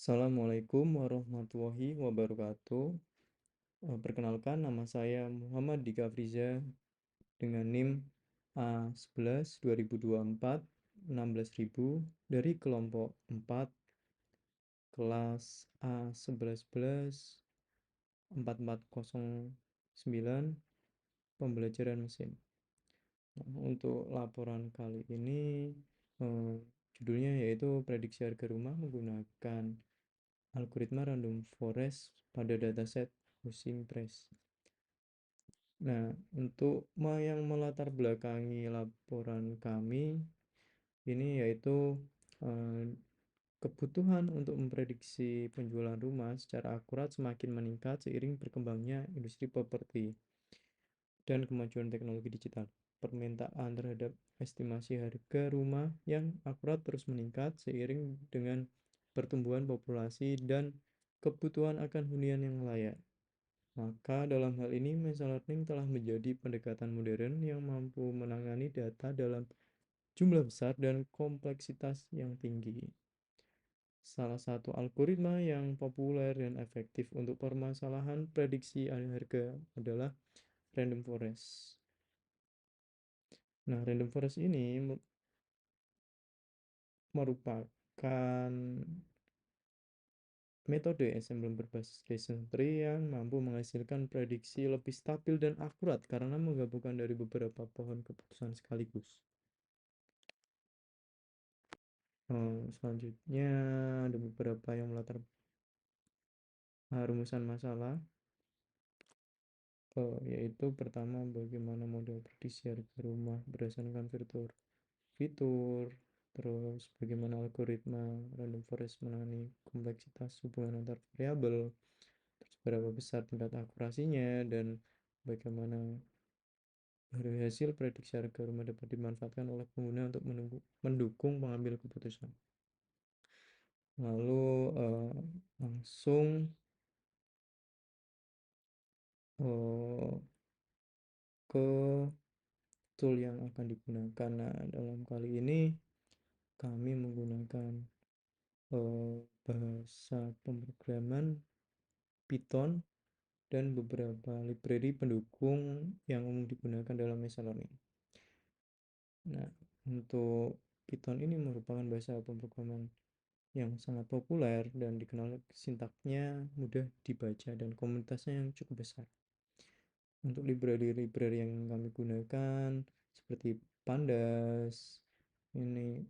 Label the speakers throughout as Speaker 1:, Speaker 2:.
Speaker 1: Assalamualaikum warahmatullahi wabarakatuh. Perkenalkan nama saya Muhammad Dika Friza dengan NIM A11 2024 16.000 dari kelompok 4 kelas A11 4409 pembelajaran mesin. Nah, untuk laporan kali ini judulnya yaitu prediksi harga rumah menggunakan algoritma random forest pada dataset housing price. Nah, untuk yang melatar belakangi laporan kami ini yaitu eh, kebutuhan untuk memprediksi penjualan rumah secara akurat semakin meningkat seiring berkembangnya industri properti dan kemajuan teknologi digital. Permintaan terhadap estimasi harga rumah yang akurat terus meningkat seiring dengan pertumbuhan populasi dan kebutuhan akan hunian yang layak. Maka dalam hal ini machine learning telah menjadi pendekatan modern yang mampu menangani data dalam jumlah besar dan kompleksitas yang tinggi. Salah satu algoritma yang populer dan efektif untuk permasalahan prediksi harga adalah random forest. Nah, random forest ini merupakan metode assembly berbasis Bayesian tree yang mampu menghasilkan prediksi lebih stabil dan akurat karena menggabungkan dari beberapa pohon keputusan sekaligus. Selanjutnya ada beberapa yang melatar rumusan masalah, yaitu pertama bagaimana model prediksi harga rumah berdasarkan fitur, terus bagaimana algoritma random forest menangani kompleksitas hubungan antar variabel, terus berapa besar tingkat akurasinya, dan bagaimana dari hasil prediksi harga rumah dapat dimanfaatkan oleh pengguna untuk mendukung pengambil keputusan. Lalu langsung ke tool yang akan digunakan. Nah, dalam kali ini kami menggunakan bahasa pemrograman Python dan beberapa library pendukung yang umum digunakan dalam machine learning. Nah, untuk Python ini merupakan bahasa pemrograman yang sangat populer dan dikenal sintaksnya mudah dibaca dan komunitasnya yang cukup besar. Untuk library-library yang kami gunakan seperti Pandas ini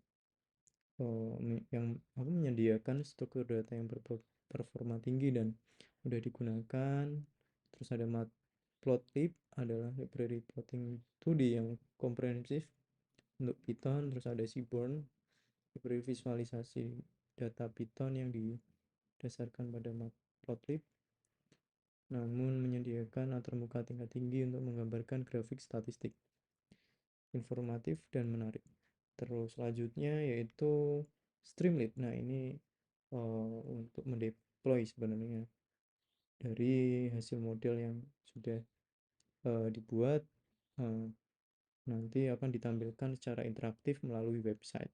Speaker 1: yang menyediakan struktur data yang berperforma tinggi dan mudah digunakan. Terus ada Matplotlib adalah library plotting 2D yang komprehensif untuk Python. Terus ada Seaborn, library visualisasi data Python yang didasarkan pada Matplotlib namun menyediakan latar muka tingkat tinggi untuk menggambarkan grafik statistik informatif dan menarik. Terus selanjutnya yaitu Streamlit. Nah, ini untuk mendeploy sebenarnya dari hasil model yang sudah dibuat nanti akan ditampilkan secara interaktif melalui website.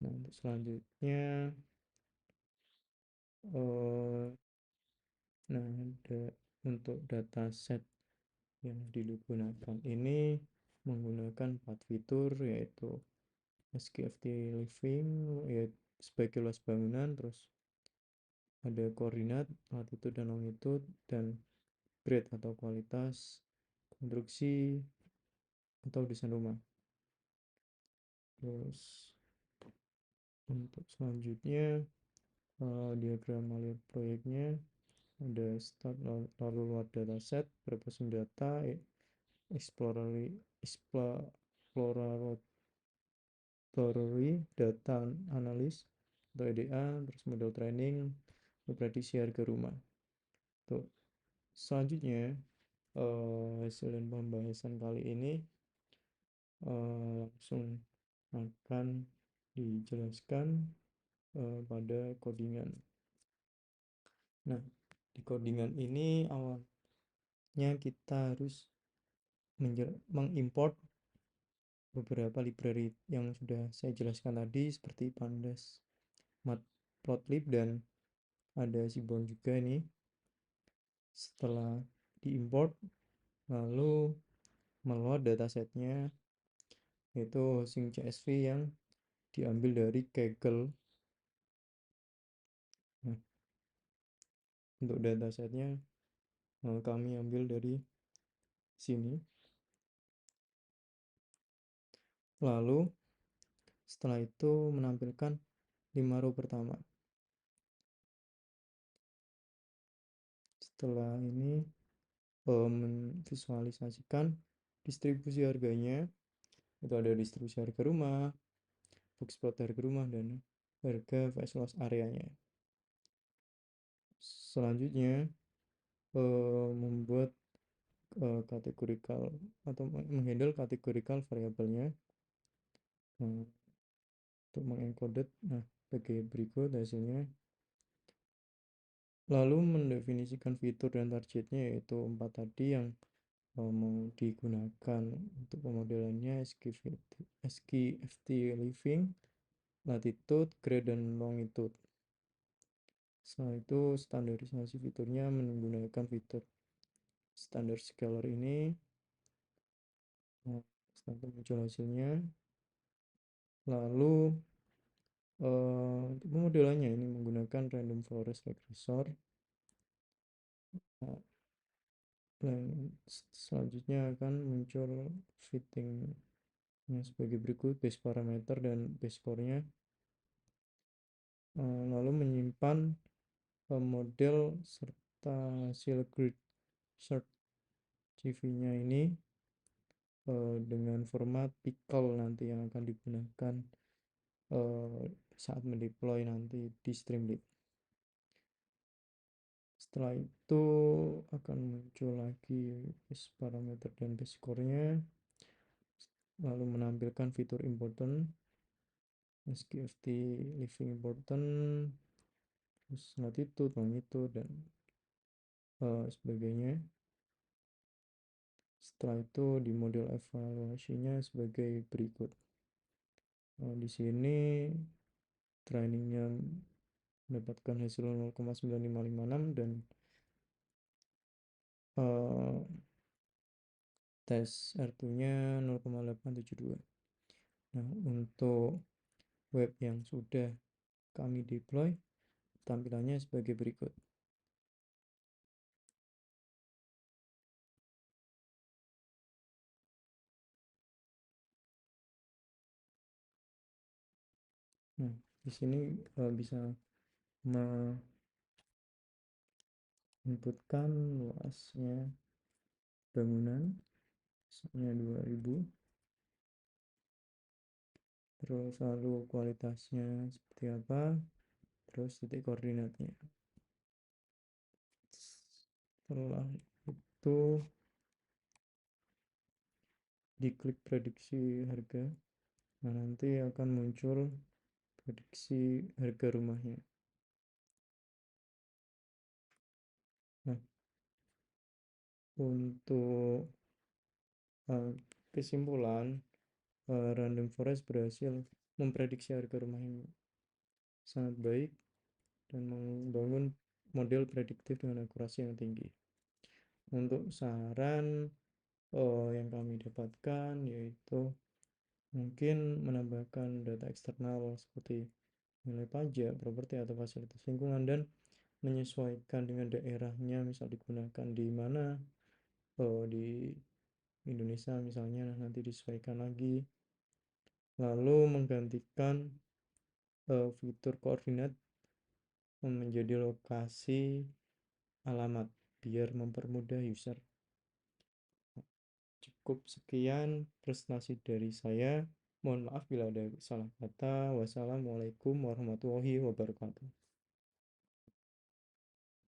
Speaker 1: Nah, untuk selanjutnya nah untuk dataset yang digunakan ini menggunakan 4 fitur yaitu SKFT Living yaitu sebagai luas bangunan, terus ada koordinat, latitude dan longitude, dan grade atau kualitas konstruksi atau desain rumah. Terus untuk selanjutnya diagram alir proyeknya ada start lalu luar dataset, preprocessing data, exploratory data analysis atau EDA, terus model training, prediksi harga rumah. Tuh. Selanjutnya hasil dan pembahasan kali ini langsung akan dijelaskan pada codingan. Nah, di codingan ini awalnya kita harus mengimport beberapa library yang sudah saya jelaskan tadi seperti Pandas, Matplotlib dan ada Seaborn juga ini. Setelah diimport lalu meload datasetnya, yaitu hosting CSV yang diambil dari Kaggle. Nah, untuk datasetnya kami ambil dari sini. Lalu setelah itu menampilkan 5 row pertama. Setelah ini memvisualisasikan distribusi harganya. Itu ada distribusi harga rumah, boxplot harga rumah, dan harga flash loss areanya. Selanjutnya membuat kategorikal atau menghandle kategorikal variabelnya untuk mengencoded. Nah, sebagai berikut hasilnya. Lalu mendefinisikan fitur dan targetnya, yaitu 4 tadi yang mau digunakan untuk pemodelannya: SKFT living, latitude, grade, dan longitude. Setelah itu standarisasi fiturnya menggunakan fitur standar scalar ini. Setelah itu muncul hasilnya. Lalu untuk pemodelannya ini menggunakan random forest regressor. Nah, selanjutnya akan muncul fittingnya sebagai berikut: base parameter dan base core-nya. Lalu menyimpan model serta hasil grid search CV-nya ini dengan format pickle nanti yang akan digunakan saat mendeploy nanti di Streamlit. Setelah itu akan muncul lagi base parameter dan base core-nya, lalu menampilkan fitur important, SKFT living important, terus latitude, longitude, dan sebagainya. Setelah itu di model evaluasinya sebagai berikut. Di sini trainingnya mendapatkan hasil 0,9556 dan tes R2-nya 0,872. Nah, untuk web yang sudah kami deploy, tampilannya sebagai berikut. Nah, di sini bisa menginputkan luasnya bangunan, misalnya 2000, terus lalu kualitasnya seperti apa, terus titik koordinatnya. Setelah itu diklik prediksi harga, nah nanti akan muncul prediksi harga rumahnya. Nah, untuk kesimpulan, Random Forest berhasil memprediksi harga rumah yang sangat baik dan membangun model prediktif dengan akurasi yang tinggi. Untuk saran yang kami dapatkan yaitu mungkin menambahkan data eksternal seperti nilai pajak, properti, atau fasilitas lingkungan, dan menyesuaikan dengan daerahnya, misal digunakan di mana, di Indonesia misalnya, nanti disesuaikan lagi. Lalu menggantikan fitur koordinat menjadi lokasi alamat biar mempermudah user. Cukup sekian presentasi dari saya. Mohon maaf bila ada salah kata. Wassalamualaikum warahmatullahi wabarakatuh.